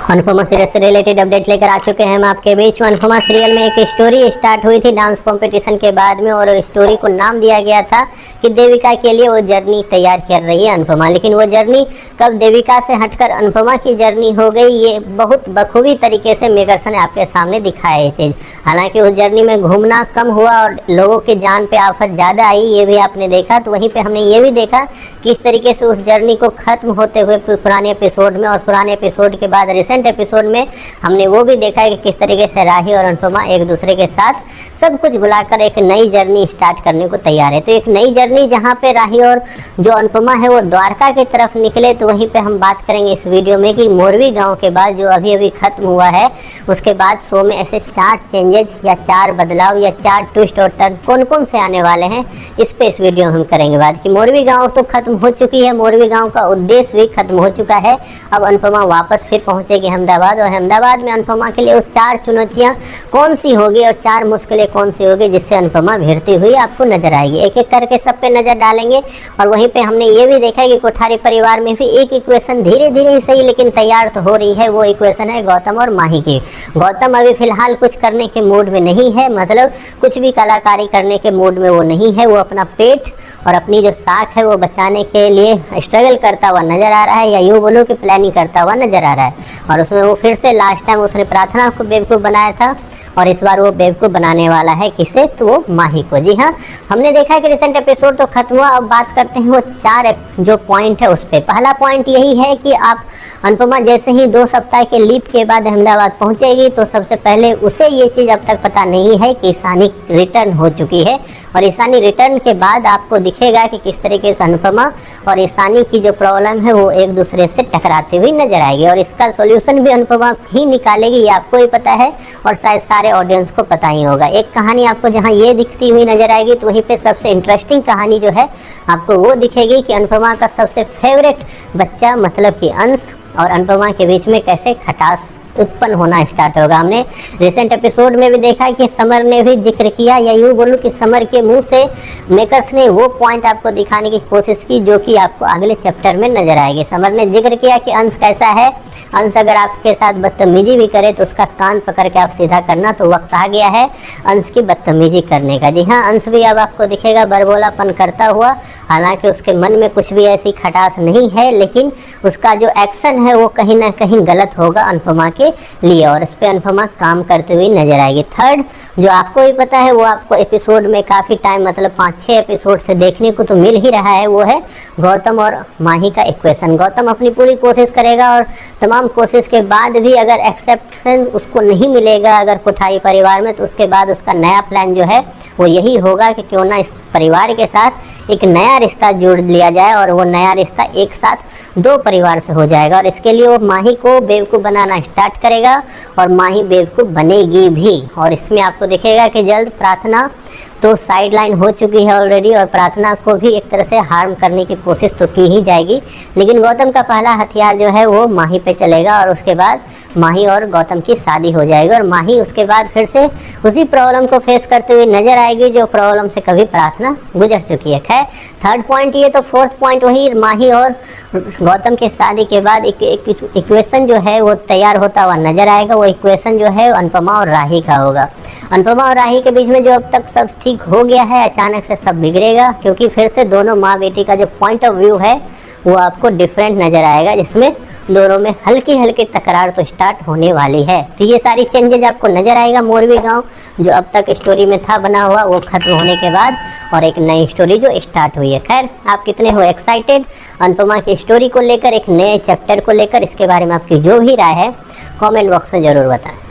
Anupama serial से related update लेकर आ चुके हैं हम आपके बीच में। अनुपमा सीरियल में एक स्टोरी स्टार्ट हुई थी डांस कंपटीशन के बाद में, और स्टोरी को नाम दिया गया था कि देविका के लिए वो जर्नी तैयार कर रही है अनुपमा। लेकिन वो जर्नी कब देविका से हटकर अनुपमा की जर्नी हो गई, ये बहुत बखूबी तरीके से मेकर्स ने आपके सामने दिखाया ये चीज़। हालांकि उस जर्नी में घूमना कम हुआ और लोगों के जान पे आफत ज़्यादा आई, ये भी आपने देखा। तो वहीं पे हमने ये भी देखा किस तरीके से उस जर्नी को ख़त्म होते हुए पुराने एपिसोड में, और पुराने एपिसोड के बाद रिसेंट एपिसोड में हमने वो भी देखा है कि किस तरीके से राही और अनुपमा एक दूसरे के साथ सब कुछ भुलाकर एक नई जर्नी स्टार्ट करने को तैयार है। तो एक नई जर्नी जहाँ पे राही और जो अनुपमा है वो द्वारका की तरफ निकले, तो वहीं पे हम बात करेंगे इस वीडियो में कि मोरवी गांव के बाद जो अभी अभी खत्म हुआ है, उसके बाद शो में ऐसे 4 चेंजेज या 4 बदलाव या 4 ट्विस्ट और टर्न कौन कौन से आने वाले हैं, इस पे इस वीडियो में हम करेंगे बात। कि मोरवी गाँव तो खत्म हो चुकी है, मोरवी गाँव का उद्देश्य भी खत्म हो चुका है। अब अनुपमा वापस फिर पहुँचेगी अहमदाबाद, और अहमदाबाद में अनुपमा के लिए वो 4 चुनौतियाँ कौन सी होगी और 4 मुश्किलें कौन सी होगी जिससे अनुपमा भिड़ती हुई आपको नजर आएगी। एक एक करके सब पे नजर डालेंगे। और वहीं पे हमने ये भी देखा है कि कोठारी परिवार में भी एक इक्वेशन धीरे धीरे ही सही लेकिन तैयार तो हो रही है। वो इक्वेशन है गौतम और माही की। गौतम अभी फिलहाल कुछ करने के मूड में नहीं है, मतलब कुछ भी कलाकारी करने के मूड में वो नहीं है। वो अपना पेट और अपनी जो साख है वो बचाने के लिए स्ट्रगल करता हुआ नजर आ रहा है, या यूँ बोलो कि प्लानिंग करता हुआ नजर आ रहा है। और उसमें वो फिर से लास्ट टाइम उसने प्रार्थना को बेवकूफ़ बनाया था, और इस बार वो बेवकूफ़ बनाने वाला है किसे, तो वो माही को। जी हाँ, हमने देखा है कि रिसेंट एपिसोड तो खत्म हुआ। अब बात करते हैं वो 4 जो पॉइंट है उस पर। पहला पॉइंट यही है कि आप अनुपमा जैसे ही 2 सप्ताह के लीप के बाद अहमदाबाद पहुंचेगी, तो सबसे पहले उसे ये चीज़ अब तक पता नहीं है कि ईशानी रिटर्न हो चुकी है। और ईशानी रिटर्न के बाद आपको दिखेगा कि किस तरीके से अनुपमा और ईशानी की जो प्रॉब्लम है वो एक दूसरे से टकराती हुई नजर आएगी, और इसका सॉल्यूशन भी अनुपमा ही निकालेगी, ये आपको ही पता है और शायद सारे ऑडियंस को पता ही होगा। एक कहानी आपको जहाँ ये दिखती हुई नजर आएगी, तो वहीं पे सबसे इंटरेस्टिंग कहानी जो है आपको वो दिखेगी कि अनुपमा का सबसे फेवरेट बच्चा मतलब कि अंश और अनुपमा के बीच में कैसे खटास उत्पन्न होना स्टार्ट होगा। हमने रिसेंट एपिसोड में भी देखा कि समर ने भी जिक्र किया, या यूँ बोलूँ कि समर के मुंह से मेकर्स ने वो पॉइंट आपको दिखाने की कोशिश की जो कि आपको अगले चैप्टर में नजर आएगी। समर ने जिक्र किया कि अंश कैसा है, अंश अगर आपके साथ बदतमीजी भी करे तो उसका कान पकड़ के आप सीधा करना, तो वक्त आ गया है अंश की बदतमीजी करने का। जी हाँ, अंश भी अब आपको दिखेगा बरबोलापन करता हुआ। हालांकि उसके मन में कुछ भी ऐसी खटास नहीं है, लेकिन उसका जो एक्शन है वो कहीं ना कहीं गलत होगा अनुपमा के लिए, और इस पर अनुपमा काम करते हुए नजर आएगी। थर्ड जो आपको भी पता है, वो आपको एपिसोड में काफ़ी टाइम मतलब 5-6 एपिसोड से देखने को तो मिल ही रहा है, वो है गौतम और माही का इक्वेशन। गौतम अपनी पूरी कोशिश करेगा, और तमाम कोशिश के बाद भी अगर एक्सेप्टेंस उसको नहीं मिलेगा अगर कोठारी परिवार में, तो उसके बाद उसका नया प्लान जो है वो यही होगा कि क्यों ना इस परिवार के साथ एक नया रिश्ता जोड़ लिया जाए, और वो नया रिश्ता एक साथ 2 परिवार से हो जाएगा। और इसके लिए वो माही को बेवकूफ़ बनाना स्टार्ट करेगा, और माही बेवकूफ़ बनेगी भी। और इसमें आपको दिखेगा कि जल्द प्रार्थना तो साइड लाइन हो चुकी है ऑलरेडी, और प्रार्थना को भी एक तरह से हार्म करने की कोशिश तो की ही जाएगी। लेकिन गौतम का पहला हथियार जो है वो माही पे चलेगा, और उसके बाद माही और गौतम की शादी हो जाएगी, और माही उसके बाद फिर से उसी प्रॉब्लम को फेस करते हुए नजर आएगी जो प्रॉब्लम से कभी प्रार्थना गुजर चुकी है। खैर, थर्ड पॉइंट ये, तो फोर्थ पॉइंट वही माही और गौतम के शादी के बाद एक इक्वेशन जो है वो तैयार होता हुआ नजर आएगा। वो इक्वेशन जो है अनुपमा और राही का होगा। अनुपमा और राही के बीच में जो अब तक सब ठीक हो गया है, अचानक से सब बिगड़ेगा, क्योंकि फिर से दोनों माँ बेटी का जो पॉइंट ऑफ व्यू है वो आपको डिफरेंट नज़र आएगा, जिसमें दोनों में हल्की हल्की तकरार तो स्टार्ट होने वाली है। तो ये सारी चेंजेज आपको नज़र आएगा। मोरवी गांव जो अब तक स्टोरी में था बना हुआ, वो खत्म होने के बाद और एक नई स्टोरी जो स्टार्ट हुई है। खैर, आप कितने हो एक्साइटेड अनुपमा की स्टोरी को लेकर, एक नए चैप्टर को लेकर? इसके बारे में आपकी जो भी राय है कमेंट बॉक्स में ज़रूर बताएं।